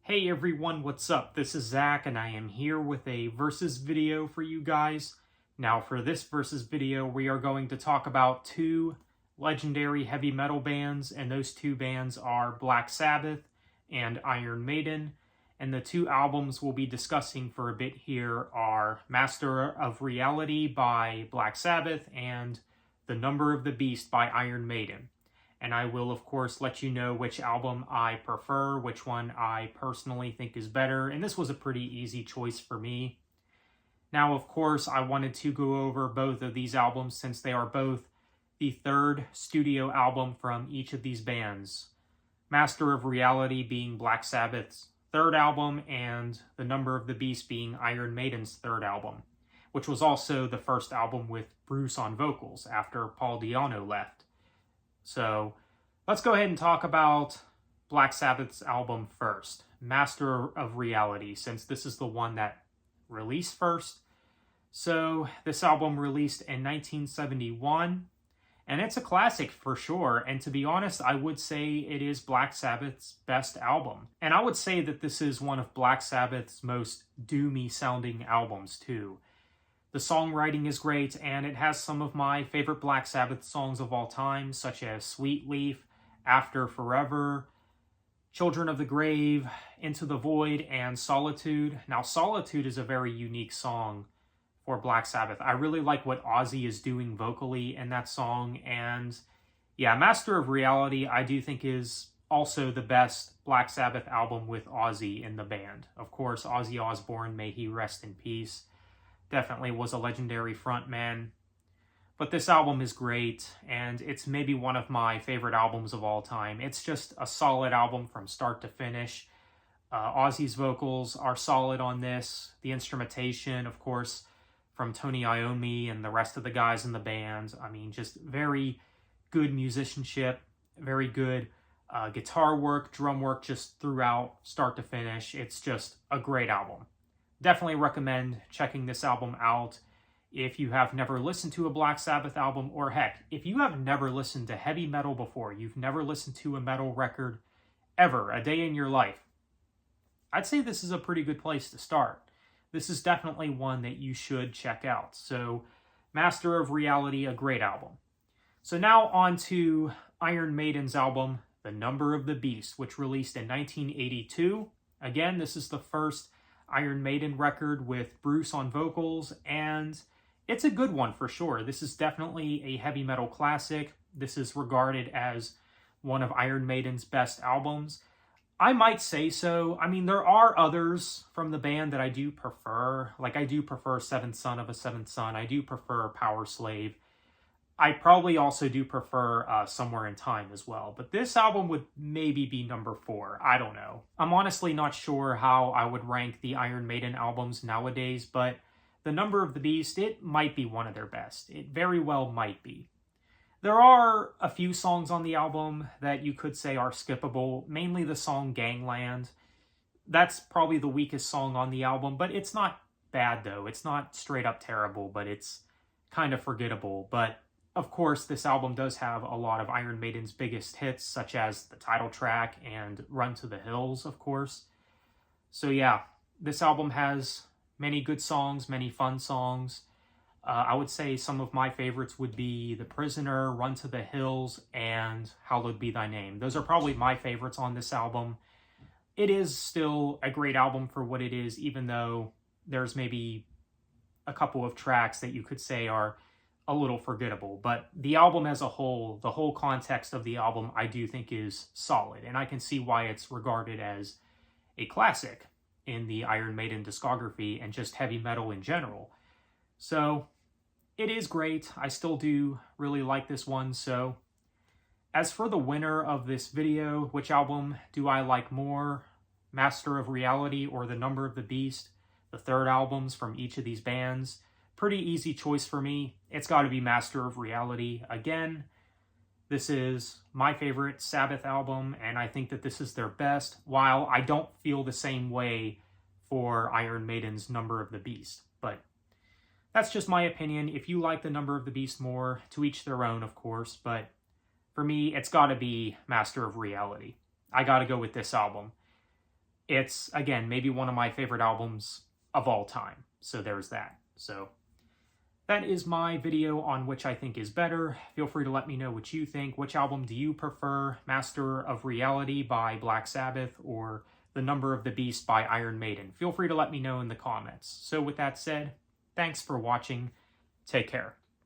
Hey everyone, what's up? This is Zach and I am here with a versus video for you guys. Now for this versus video, we are going to talk about two legendary heavy metal bands, and those two bands are Black Sabbath and Iron Maiden. And the two albums we'll be discussing for a bit here are Master of Reality by Black Sabbath and The Number of the Beast by Iron Maiden. And I will, of course, let you know which album I prefer, which one I personally think is better. And this was a pretty easy choice for me. Now, of course, I wanted to go over both of these albums since they are both the third studio album from each of these bands. Master of Reality being Black Sabbath's third album, and The Number of the Beast being Iron Maiden's third album, which was also the first album with Bruce on vocals after Paul Di'Anno left. So let's go ahead and talk about Black Sabbath's album first, Master of Reality, since this is the one that released first. So this album released in 1971, and it's a classic for sure. And to be honest, I would say it is Black Sabbath's best album. And I would say that this is one of Black Sabbath's most doomy sounding albums too. The songwriting is great, and it has some of my favorite Black Sabbath songs of all time, such as Sweet Leaf, After Forever, Children of the Grave, Into the Void, and Solitude. Now, Solitude is a very unique song for Black Sabbath. I really like what Ozzy is doing vocally in that song, and yeah, Master of Reality I do think is also the best Black Sabbath album with Ozzy in the band. Of course, Ozzy Osbourne, may he rest in peace, definitely was a legendary frontman. But this album is great, and it's maybe one of my favorite albums of all time. It's just a solid album from start to finish. Ozzy's vocals are solid on this. The instrumentation, of course, from Tony Iommi and the rest of the guys in the band. I mean, just very good musicianship, very good guitar work, drum work, just throughout, start to finish. It's just a great album. Definitely recommend checking this album out if you have never listened to a Black Sabbath album, or heck, if you have never listened to heavy metal before, you've never listened to a metal record ever, a day in your life, I'd say this is a pretty good place to start. This is definitely one that you should check out. So, Master of Reality, a great album. So now on to Iron Maiden's album, The Number of the Beast, which released in 1982. Again, this is the first Iron Maiden record with Bruce on vocals, and it's a good one for sure. This is definitely a heavy metal classic. This is regarded as one of Iron Maiden's best albums. I might say so. I mean, there are others from the band that I do prefer. Like, I do prefer Seventh Son of a Seventh Son. I do prefer Power Slave. I probably also do prefer Somewhere in Time as well. But this album would maybe be number 4. I don't know. I'm honestly not sure how I would rank the Iron Maiden albums nowadays, but The Number of the Beast, it might be one of their best. It very well might be. There are a few songs on the album that you could say are skippable, mainly the song Gangland. That's probably the weakest song on the album, but it's not bad though. It's not straight up terrible, but it's kind of forgettable. But of course, this album does have a lot of Iron Maiden's biggest hits, such as the title track and Run to the Hills, of course. So yeah, this album has many good songs, many fun songs. I would say some of my favorites would be The Prisoner, Run to the Hills, and Hallowed Be Thy Name. Those are probably my favorites on this album. It is still a great album for what it is, even though there's maybe a couple of tracks that you could say are a little forgettable. But the album as a whole, the whole context of the album, I do think is solid. And I can see why it's regarded as a classic in the Iron Maiden discography and just heavy metal in general. So it is great. I still do really like this one. So as for the winner of this video, which album do I like more? Master of Reality or The Number of the Beast? The third albums from each of these bands. Pretty easy choice for me. It's got to be Master of Reality. Again, this is my favorite Sabbath album, and I think that this is their best, while I don't feel the same way for Iron Maiden's Number of the Beast. But that's just my opinion. If you like The Number of the Beast more, to each their own, of course. But for me, it's got to be Master of Reality. I got to go with this album. it's, again, maybe one of my favorite albums of all time. So there's that. So that is my video on which I think is better. Feel free to let me know what you think. Which album do you prefer? Master of Reality by Black Sabbath or The Number of the Beast by Iron Maiden? Feel free to let me know in the comments. So with that said, thanks for watching. Take care.